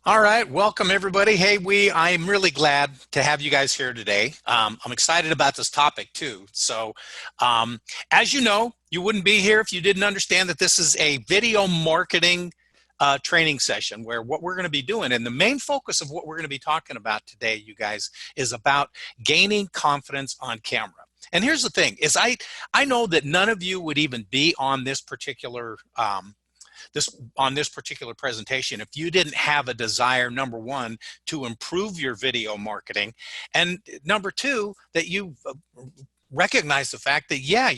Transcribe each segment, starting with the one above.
All right, welcome everybody. I'm really glad to have you guys here today. I'm excited about this topic too. So, as you know, you wouldn't be here if you didn't understand that this is a video marketing training session where what we're going to be doing, and the main focus of what we're going to be talking about today, you guys, is about gaining confidence on camera. And here's the thing: I know that none of you would even be on this particular this particular presentation if you didn't have a desire, number one, to improve your video marketing, and number two, that you recognize the fact that, yeah,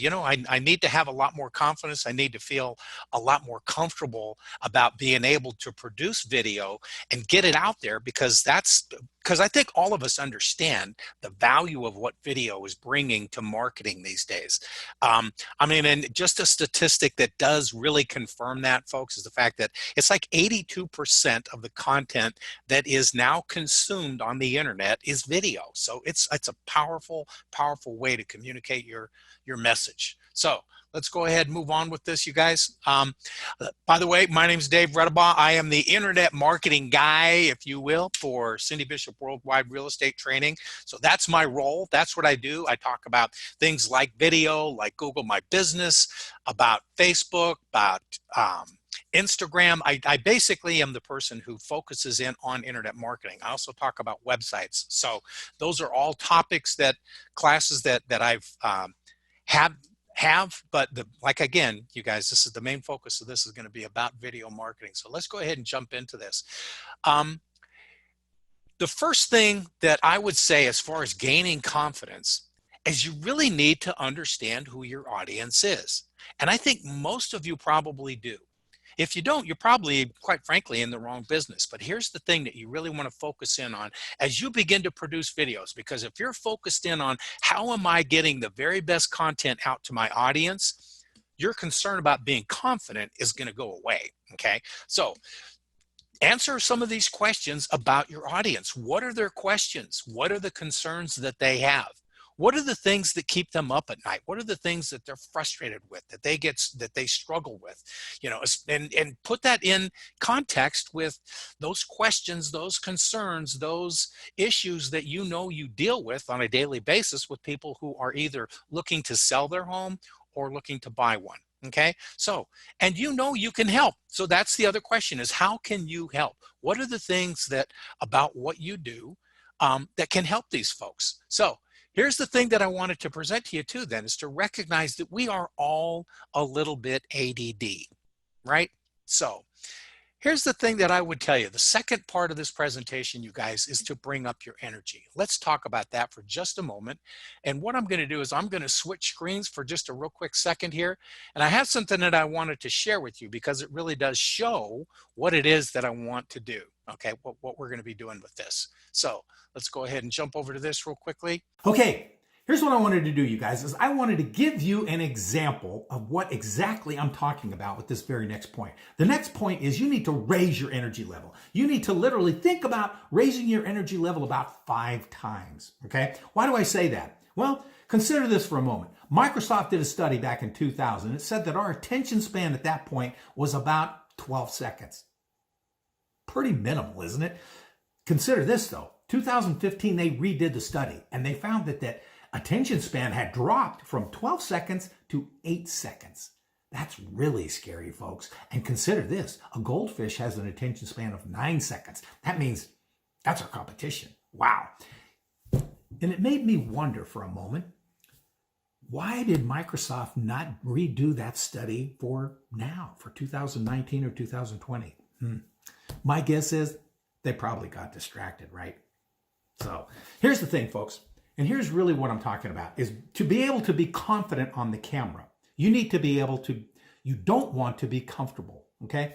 I need to have a lot more confidence. I need to feel a lot more comfortable about being able to produce video and get it out there, because I think all of us understand the value of what video is bringing to marketing these days. And just a statistic that does really confirm that, folks, is the fact that it's like 82% of the content that is now consumed on the internet is video. So it's a powerful way to communicate your message. So let's go ahead and move on with this, you guys. By the way, my name is Dave Redabaugh. I am the internet marketing guy, if you will, for Cindy Bishop Worldwide Real Estate Training. So that's my role. That's what I do. I talk about things like video, like Google My Business, about Facebook, about Instagram. I basically am the person who focuses in on internet marketing. I also talk about websites. So those are all topics, classes that I've but like, again, you guys, this is the main focus of this is going to be about video marketing. So let's go ahead and jump into this. The first thing that I would say as far as gaining confidence is you really need to understand who your audience is. And I think most of you probably do. If you don't, you're probably, quite frankly, in the wrong business. But here's the thing that you really want to focus in on as you begin to produce videos, because if you're focused in on how am I getting the very best content out to my audience, your concern about being confident is going to go away. Okay, so answer some of these questions about your audience. What are their questions? What are the concerns that they have? What are the things that keep them up at night? What are the things that they're frustrated with, that they struggle with? And put that in context with those questions, those concerns, those issues that you deal with on a daily basis with people who are either looking to sell their home or looking to buy one. Okay, so, and you can help. So that's the other question, is how can you help? What are the things about what you do that can help these folks? So here's the thing that I wanted to present to you too, then, is to recognize that we are all a little bit ADD, right? So here's the thing that I would tell you. The second part of this presentation, you guys, is to bring up your energy. Let's talk about that for just a moment. And what I'm going to do is I'm going to switch screens for just a real quick second here. And I have something that I wanted to share with you, because it really does show what it is that I want to do. Okay, what we're going to be doing with this. So let's go ahead and jump over to this real quickly. Okay, here's what I wanted to do, you guys, is I wanted to give you an example of what exactly I'm talking about with this very next point. The next point is you need to raise your energy level. You need to literally think about raising your energy level about 5 times, okay? Why do I say that? Well, consider this for a moment. Microsoft did a study back in 2000. It said that our attention span at that point was about 12 seconds. Pretty minimal, isn't it? Consider this, though. 2015, they redid the study, and they found that attention span had dropped from 12 seconds to 8 seconds. That's really scary, folks. And consider this. A goldfish has an attention span of 9 seconds. That means that's our competition. Wow. And it made me wonder for a moment, why did Microsoft not redo that study for now, for 2019 or 2020? My guess is they probably got distracted, right? So here's the thing, folks, and here's really what I'm talking about, is to be able to be confident on the camera. You need to be able to, you don't want to be comfortable, okay?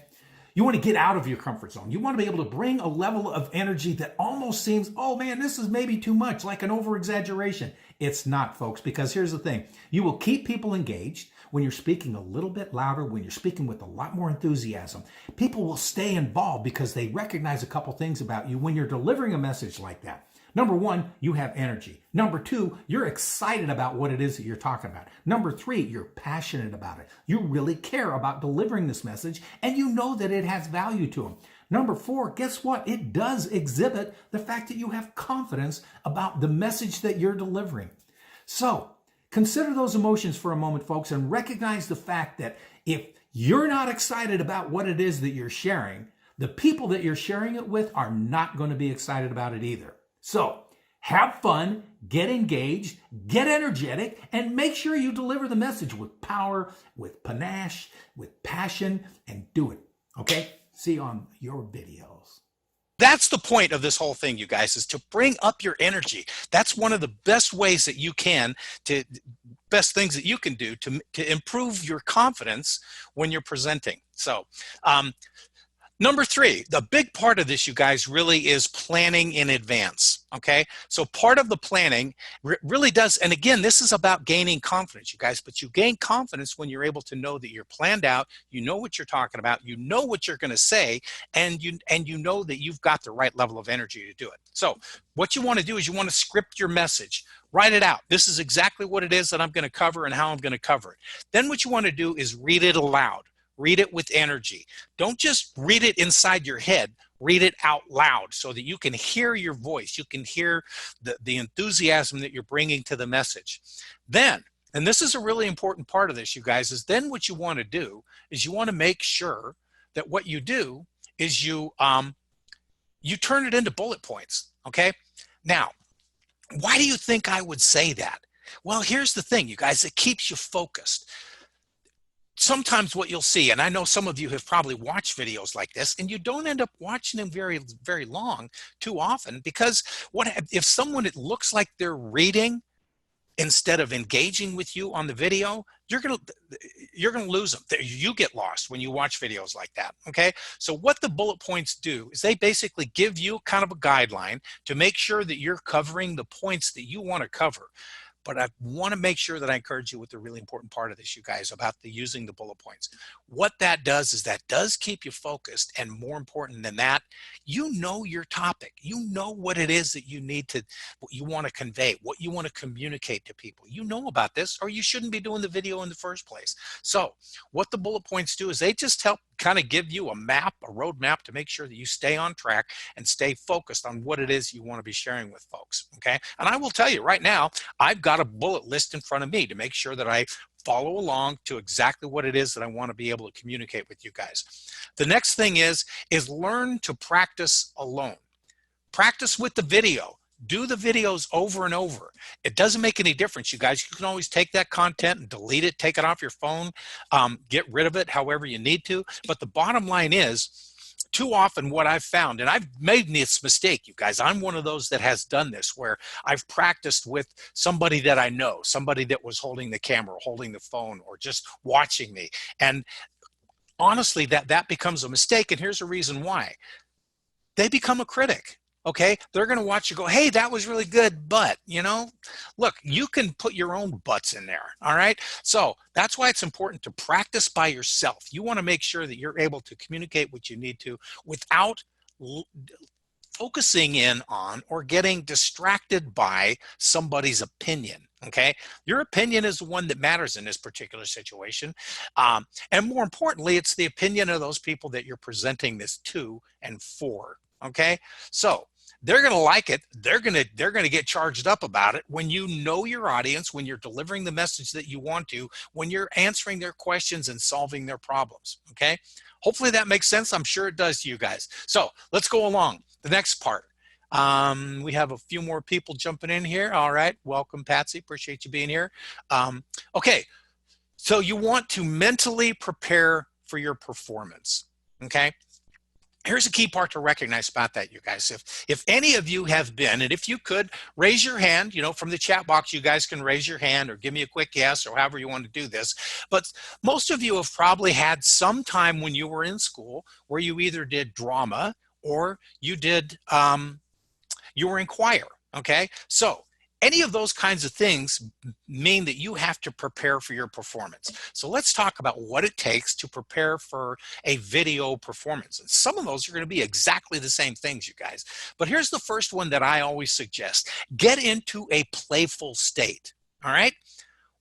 You want to get out of your comfort zone. You want to be able to bring a level of energy that almost seems, oh man, this is maybe too much, like an over-exaggeration. It's not, folks, because here's the thing. You will keep people engaged when you're speaking a little bit louder, when you're speaking with a lot more enthusiasm. People will stay involved because they recognize a couple things about you when you're delivering a message like that. Number one, you have energy. Number two, you're excited about what it is that you're talking about. Number three, you're passionate about it. You really care about delivering this message, and you know that it has value to them. Number 4, guess what? It does exhibit the fact that you have confidence about the message that you're delivering. So consider those emotions for a moment, folks, and recognize the fact that if you're not excited about what it is that you're sharing, the people that you're sharing it with are not going to be excited about it either. So have fun, get engaged, get energetic, and make sure you deliver the message with power, with panache, with passion, and do it. Okay? See you on your videos. That's the point of this whole thing, you guys, is to bring up your energy. That's one of the best ways that you can, best things that you can do to improve your confidence when you're presenting. So, number 3, the big part of this, you guys, really is planning in advance, okay? So part of the planning really does, and again, this is about gaining confidence, you guys, but you gain confidence when you're able to know that you're planned out, you know what you're talking about, you know what you're gonna say, and you know that you've got the right level of energy to do it. So what you wanna do is you wanna script your message. Write it out. This is exactly what it is that I'm gonna cover and how I'm gonna cover it. Then what you wanna do is read it aloud. Read it with energy. Don't just read it inside your head. Read it out loud so that you can hear your voice. You can hear the enthusiasm that you're bringing to the message. Then, and this is a really important part of this, you guys, is then what you want to do is you want to make sure that what you do is you turn it into bullet points, okay? Now, why do you think I would say that? Well, here's the thing, you guys, it keeps you focused. Sometimes what you'll see, and I know some of you have probably watched videos like this, and you don't end up watching them very, very long too often, because if someone, it looks like they're reading instead of engaging with you on the video, you're gonna lose them. You get lost when you watch videos like that, okay? So what the bullet points do is they basically give you kind of a guideline to make sure that you're covering the points that you want to cover. But I want to make sure that I encourage you with the really important part of this, you guys, about using the bullet points. What that does is that does keep you focused, and more important than that, you know your topic. You know what it is that you need to, what you want to convey, what you want to communicate to people. You know about this, or you shouldn't be doing the video in the first place. So what the bullet points do is they just help kind of give you a map, a roadmap to make sure that you stay on track and stay focused on what it is you want to be sharing with folks, okay? And I will tell you right now, I've got a bullet list in front of me to make sure that I follow along to exactly what it is that I want to be able to communicate with you guys. The next thing is learn to practice alone. Practice with the video. Do the videos over and over. It doesn't make any difference, you guys. You can always take that content and delete it, take it off your phone, get rid of it however you need to. But the bottom line is, too often what I've found, and I've made this mistake, you guys, I'm one of those that has done this, where I've practiced with somebody that I know, somebody that was holding the camera, holding the phone, or just watching me. And honestly, that becomes a mistake. And here's the reason why. They become a critic. Okay, they're going to watch you go, hey, that was really good, but, you know, look, you can put your own butts in there, all right? So that's why it's important to practice by yourself. You want to make sure that you're able to communicate what you need to without focusing in on or getting distracted by somebody's opinion, okay? Your opinion is the one that matters in this particular situation. And more importantly, it's the opinion of those people that you're presenting this to and for. Okay, so they're going to like it. They're going to get charged up about it when you know your audience, when you're delivering the message that you want to, when you're answering their questions and solving their problems. Okay, hopefully that makes sense. I'm sure it does to you guys. So let's go along. The next part. We have a few more people jumping in here. All right, welcome, Patsy. Appreciate you being here. Okay, so you want to mentally prepare for your performance. Okay. Here's a key part to recognize about that, you guys. If any of you have been, and if you could raise your hand, you know, from the chat box, you guys can raise your hand or give me a quick yes or however you want to do this. But most of you have probably had some time when you were in school where you either did drama or you did, you were in choir, okay? So any of those kinds of things mean that you have to prepare for your performance. So let's talk about what it takes to prepare for a video performance. And some of those are going to be exactly the same things, you guys. But here's the first one that I always suggest. Get into a playful state, all right?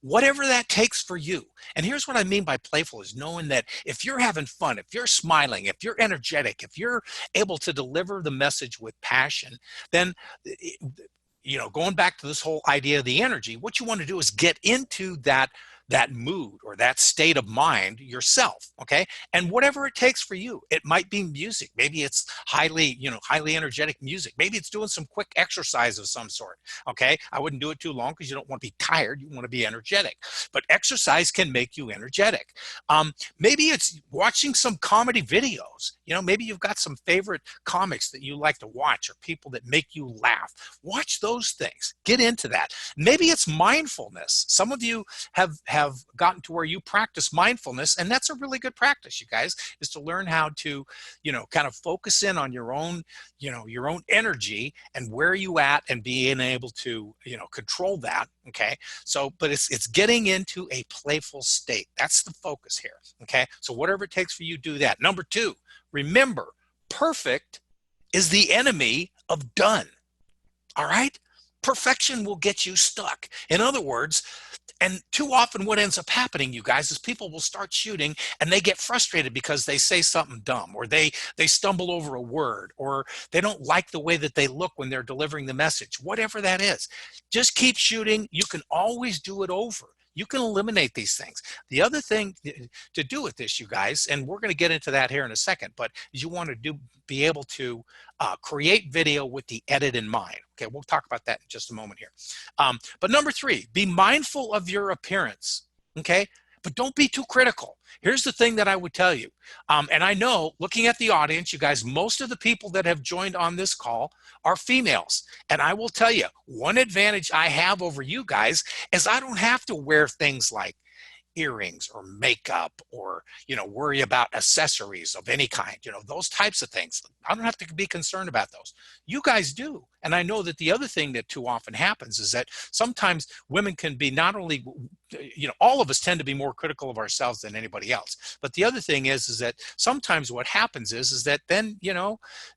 whatever that takes for you. And here's what I mean by playful is knowing that if you're having fun, if you're smiling, if you're energetic, if you're able to deliver the message with passion, then going back to this whole idea of the energy, what you want to do is get into that mood or that state of mind yourself. Okay. And whatever it takes for you, it might be music. Maybe it's highly energetic music. Maybe it's doing some quick exercise of some sort. Okay. I wouldn't do it too long because you don't want to be tired. You want to be energetic, but exercise can make you energetic. Maybe it's watching some comedy videos. Maybe you've got some favorite comics that you like to watch or people that make you laugh. Watch those things. Get into that. Maybe it's mindfulness. Some of you have gotten to where you practice mindfulness, and that's a really good practice, you guys, is to learn how to, kind of focus in on your own energy and where you at and being able to, control that. Okay. So, but it's getting into a playful state. That's the focus here. Okay. So whatever it takes for you, do that. Number two, remember, perfect is the enemy of done. All right. Perfection will get you stuck. In other words, and too often what ends up happening, you guys, is people will start shooting and they get frustrated because they say something dumb, or they stumble over a word, or they don't like the way that they look when they're delivering the message. Whatever that is, just keep shooting. You can always do it over. You can eliminate these things. The other thing to do with this, you guys, and we're going to get into that here in a second, but you want to be able to create video with the edit in mind. Okay, we'll talk about that in just a moment here. But number three, be mindful of your appearance. Okay, but don't be too critical. Here's the thing that I would tell you. And I know, looking at the audience, you guys, most of the people that have joined on this call are females. And I will tell you, one advantage I have over you guys is I don't have to wear things like earrings or makeup or worry about accessories of any kind, those types of things. I don't have to be concerned about those. You guys do. And I know that the other thing that too often happens is that sometimes women can be not only, all of us tend to be more critical of ourselves than anybody else, but the other thing is that sometimes what happens is that then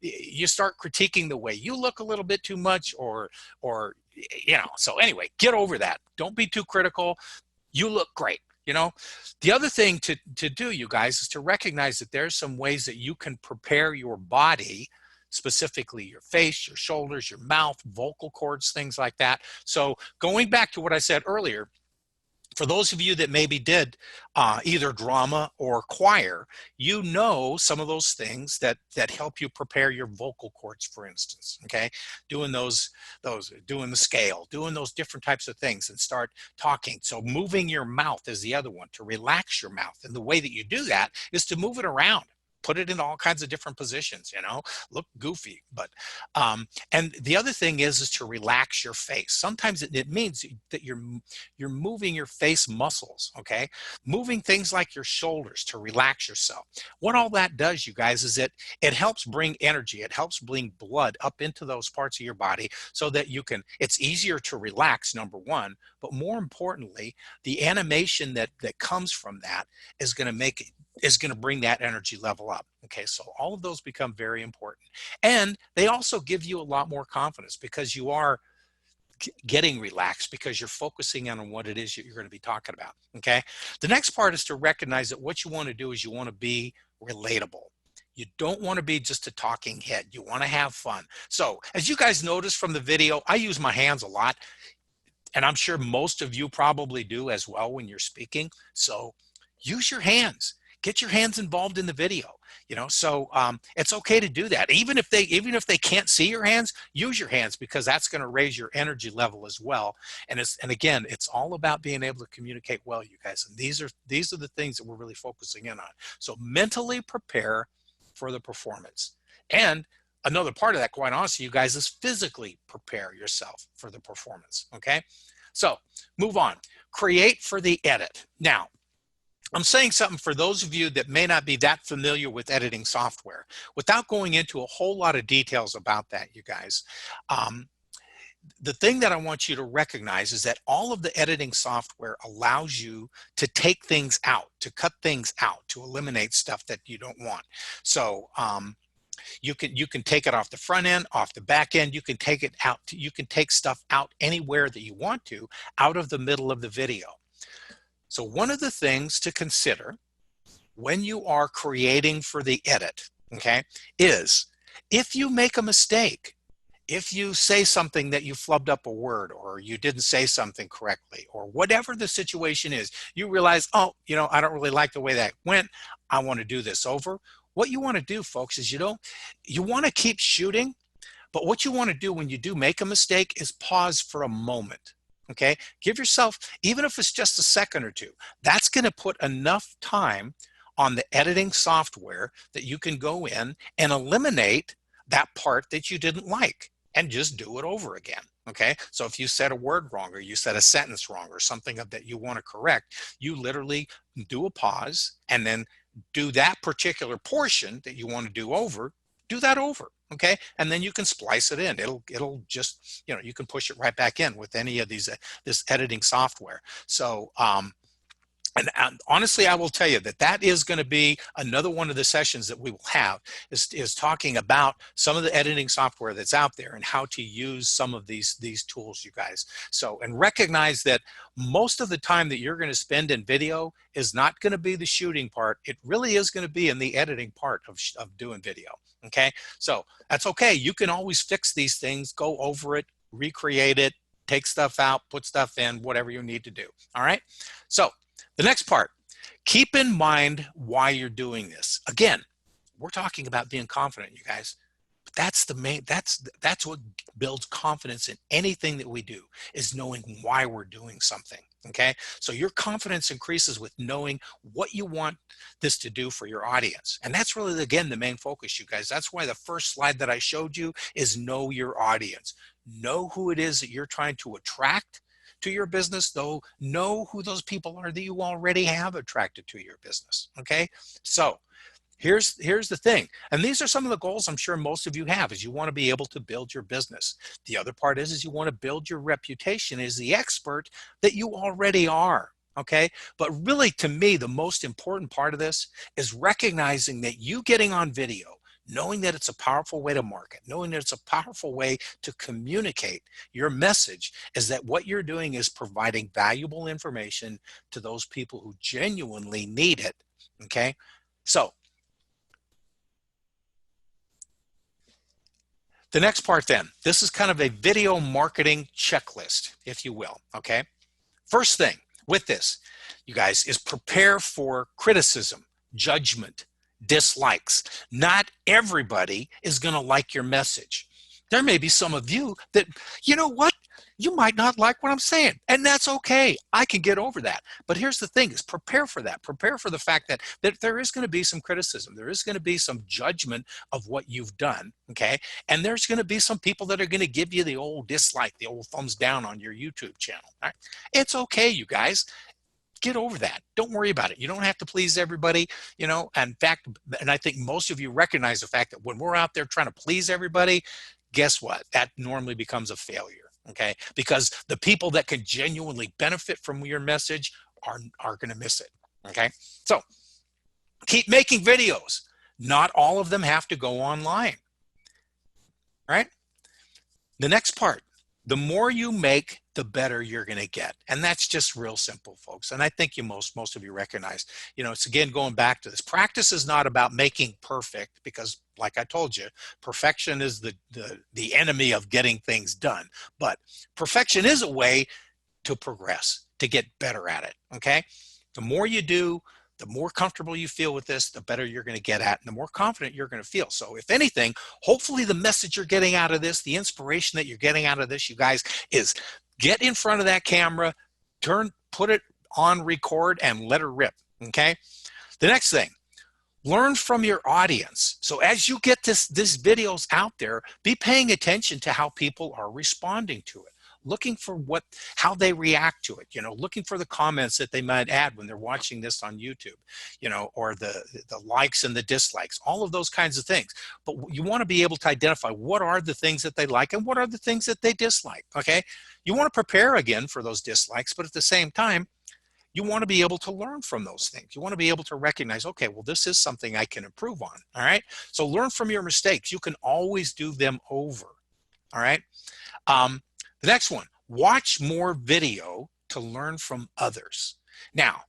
you start critiquing the way you look a little bit too much, or so anyway, get over that. Don't be too critical. You look great. The other thing to do, you guys, is to recognize that there's some ways that you can prepare your body, specifically your face, your shoulders, your mouth, vocal cords, things like that. So going back to what I said earlier, for those of you that maybe did either drama or choir, some of those things that help you prepare your vocal cords, for instance. Okay, doing doing the scale, doing those different types of things, and start talking. So moving your mouth is the other one, to relax your mouth, and the way that you do that is to move it around. Put it in all kinds of different positions, look goofy. But and the other thing is to relax your face. Sometimes it means that you're moving your face muscles. Okay, moving things like your shoulders to relax yourself. What all that does, you guys, is it helps bring energy. It helps bring blood up into those parts of your body so that it's easier to relax, number one, but more importantly, the animation that comes from that is going to bring that energy level up. Okay, so all of those become very important. And they also give you a lot more confidence because you are getting relaxed, because you're focusing on what it is you're going to be talking about. Okay, the next part is to recognize that what you want to do is you want to be relatable. You don't want to be just a talking head. You want to have fun. So as you guys notice from the video, I use my hands a lot, and I'm sure most of you probably do as well when you're speaking. So use your hands. Get your hands involved in the video, so it's okay to do that. Even if they can't see your hands, use your hands, because that's going to raise your energy level as well. And again, it's all about being able to communicate well, you guys. And these are the things that we're really focusing in on. So mentally prepare for the performance. And another part of that, quite honestly, you guys, is physically prepare yourself for the performance. Okay. So move on. Create for the edit. Now, I'm saying something for those of you that may not be that familiar with editing software. Without going into a whole lot of details about that, you guys, the thing that I want you to recognize is that all of the editing software allows you to take things out, to cut things out, to eliminate stuff that you don't want. So you can take it off the front end, off the back end. You can take it out. You can take stuff out anywhere that you want to, out of the middle of the video. So one of the things to consider when you are creating for the edit, okay, is if you make a mistake, if you say something that you flubbed up a word, or you didn't say something correctly, or whatever the situation is, you realize, oh, I don't really like the way that went. I want to do this over. What you want to do, folks, is you want to keep shooting, but what you want to do when you do make a mistake is pause for a moment. Okay, give yourself, even if it's just a second or two, that's going to put enough time on the editing software that you can go in and eliminate that part that you didn't like and just do it over again. Okay, so if you said a word wrong, or you said a sentence wrong, or something that you want to correct, you literally do a pause and then do that particular portion that you want to do over, do that over. Okay, and then you can splice it in. It'll just, you can push it right back in with any of these this editing software. So and honestly, I will tell you that is going to be another one of the sessions that we will have, is talking about some of the editing software that's out there and how to use some of these tools, you guys. So, and recognize that most of the time that you're going to spend in video is not going to be the shooting part. It really is going to be in the editing part of doing video. Okay, so that's okay. You can always fix these things, go over it, recreate it, take stuff out, put stuff in, whatever you need to do. All right, so the next part, keep in mind why you're doing this. Again, we're talking about being confident, you guys. But that's the main, that's what builds confidence in anything that we do, is knowing why we're doing something. Okay, so your confidence increases with knowing what you want this to do for your audience. And that's really, again, the main focus, you guys. That's why the first slide that I showed you is know your audience. Know who it is that you're trying to attract to your business, though. Know who those people are that you already have attracted to your business. Okay, so here's the thing, and these are some of the goals I'm sure most of you have, is you want to be able to build your business. The other part is you want to build your reputation as the expert that you already are. Okay, but really, to me, the most important part of this is recognizing that you getting on video, knowing that it's a powerful way to market, knowing that it's a powerful way to communicate your message, is that what you're doing is providing valuable information to those people who genuinely need it. Okay, so the next part then, this is kind of a video marketing checklist, if you will. Okay, first thing with this, you guys, is prepare for criticism, judgment, dislikes. Not everybody is going to like your message. There may be some of you that, you know what, you might not like what I'm saying, and that's okay. I can get over that. But here's the thing, is prepare for that. Prepare for the fact that there is going to be some criticism. There is going to be some judgment of what you've done, okay? And there's going to be some people that are going to give you the old dislike, the old thumbs down on your YouTube channel. All right? It's okay, you guys. Get over that. Don't worry about it. You don't have to please everybody, In fact, and I think most of you recognize the fact that when we're out there trying to please everybody, guess what? That normally becomes a failure. Okay, because the people that can genuinely benefit from your message are going to miss it. Okay, so keep making videos. Not all of them have to go online. All right, the next part, the more you make, the better you're going to get. And that's just real simple, folks. And I think most of you recognize, it's, again, going back to this. Practice is not about making perfect, because like I told you, perfection is the enemy of getting things done. But perfection is a way to progress, to get better at it. Okay, the more you do, the more comfortable you feel with this, the better you're going to get at, and the more confident you're going to feel. So if anything, hopefully the message you're getting out of this, the inspiration that you're getting out of this, you guys, is get in front of that camera, put it on record, and let her rip. Okay, the next thing, learn from your audience. So as you get this videos out there, be paying attention to how people are responding to it, looking for how they react to it, looking for the comments that they might add when they're watching this on YouTube, or the likes and the dislikes, all of those kinds of things. But you want to be able to identify what are the things that they like and what are the things that they dislike. Okay, you want to prepare, again, for those dislikes, but at the same time, you want to be able to learn from those things. You want to be able to recognize, okay, well, this is something I can improve on. All right, so learn from your mistakes. You can always do them over. All right, the next one, watch more video to learn from others. Now,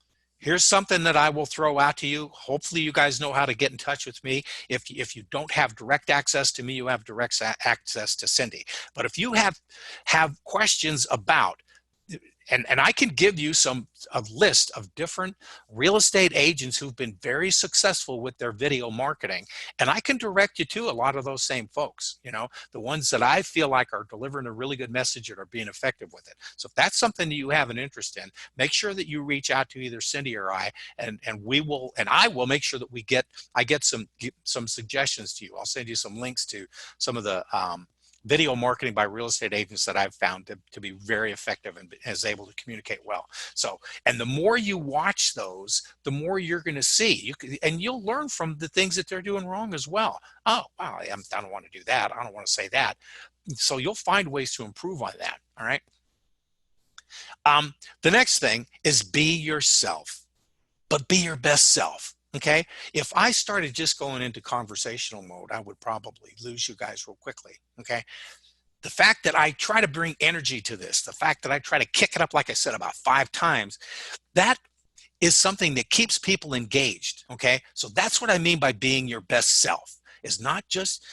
Here's something that I will throw out to you. Hopefully you guys know how to get in touch with me. If you don't have direct access to me, you have direct access to Cindy. But if you have questions about, and I can give you a list of different real estate agents who've been very successful with their video marketing, and I can direct you to a lot of those same folks, the ones that I feel like are delivering a really good message and are being effective with it. So if that's something that you have an interest in, make sure that you reach out to either Cindy or I, and I will make sure that I get some suggestions to you. I'll send you some links to some of the video marketing by real estate agents that I've found to be very effective and is able to communicate well. So, and the more you watch those, the more you're going to see. And you'll learn from the things that they're doing wrong as well. Oh, wow, I don't want to do that. I don't want to say that. So you'll find ways to improve on that. All right. The next thing is be yourself, but be your best self. Okay. If I started just going into conversational mode, I would probably lose you guys real quickly. Okay. The fact that I try to bring energy to this, the fact that I try to kick it up, like I said, about 5 times, that is something that keeps people engaged. Okay. So that's what I mean by being your best self. Is not just,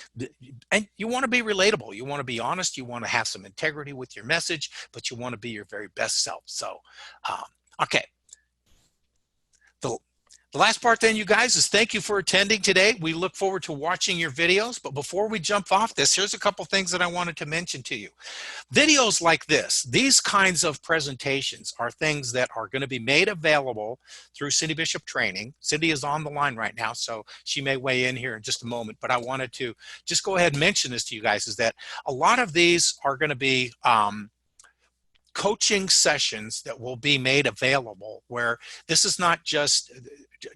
and you want to be relatable. You want to be honest. You want to have some integrity with your message, but you want to be your very best self. So, okay. The last part then, you guys, is thank you for attending today. We look forward to watching your videos. But before we jump off this, here's a couple things that I wanted to mention to you. Videos like this, these kinds of presentations are things that are going to be made available through Cindy Bishop Training. Cindy is on the line right now, so she may weigh in here in just a moment. But I wanted to just go ahead and mention this to you guys, is that a lot of these are going to be coaching sessions that will be made available, where this is not just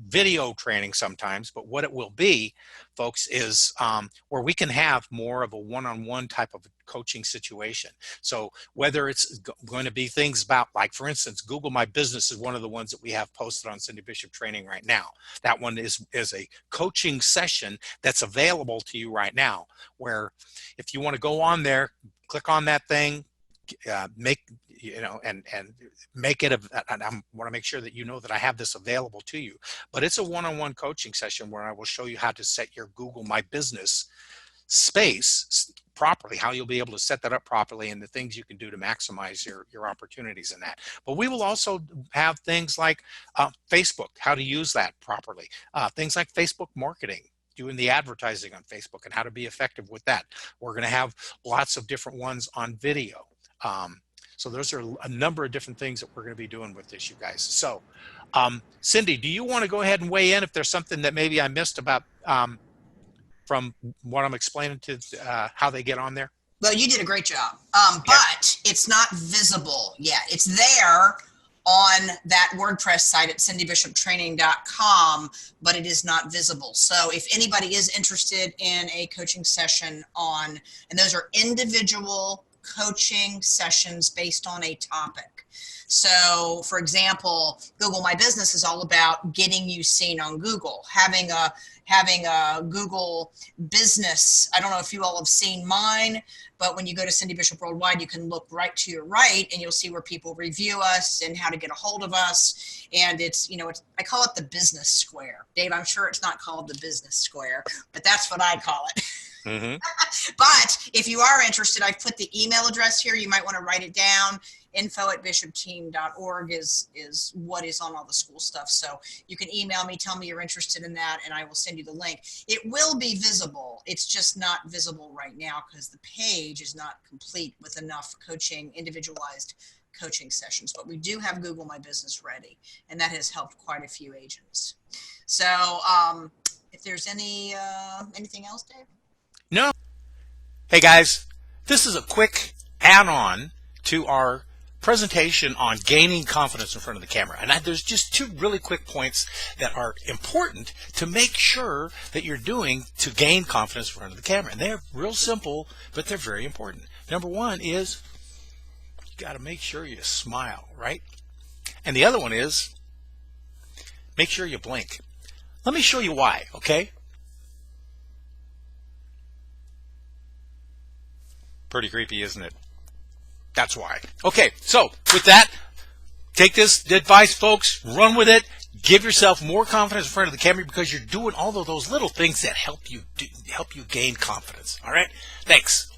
video training sometimes, but what it will be, folks, is where we can have more of a one-on-one type of coaching situation. So whether it's going to be things about, like, for instance, Google My Business is one of the ones that we have posted on Cindy Bishop Training right now. That one is a coaching session that's available to you right now, where if you want to go on there, click on that thing, make it and I want to make sure that you know that I have this available to you. But it's a one-on-one coaching session where I will show you how to set your Google My Business space properly, how you'll be able to set that up properly, and the things you can do to maximize your opportunities in that. But we will also have things like Facebook, how to use that properly, things like Facebook marketing, doing the advertising on Facebook and how to be effective with that. We're going to have lots of different ones on video. So those are a number of different things that we're going to be doing with this, you guys. So Cindy, do you want to go ahead and weigh in if there's something that maybe I missed about from what I'm explaining to how they get on there? Well, you did a great job, but it's not visible yet. It's there on that WordPress site at cindybishoptraining.com, but it is not visible. So if anybody is interested in a coaching session and those are individual coaching sessions based on a topic. So for example, Google My Business is all about getting you seen on Google, having a Google business. I don't know if you all have seen mine, but when you go to Cindy Bishop Worldwide, you can look right to your right and you'll see where people review us and how to get a hold of us. And it's, I call it the business square. Dave, I'm sure it's not called the business square, but that's what I call it. Mm-hmm. But if you are interested, I've put the email address here. You might want to write it down. info@bishopteam.org is what is on all the school stuff. So you can email me, tell me you're interested in that, and I will send you the link. It will be visible. It's just not visible right now because the page is not complete with enough individualized coaching sessions. But we do have Google My Business ready, and that has helped quite a few agents. So if there's anything else, Dave? No. Hey guys, this is a quick add-on to our presentation on gaining confidence in front of the camera. And there's just 2 really quick points that are important to make sure that you're doing to gain confidence in front of the camera. And they're real simple, but they're very important. Number 1 is you got to make sure you smile, right? And the other one is make sure you blink. Let me show you why, okay? Pretty creepy, isn't it? That's why. Okay, so with that, take this advice, folks, run with it, Give yourself more confidence in front of the camera because you're doing all of those little things that help you gain confidence. All right? Thanks.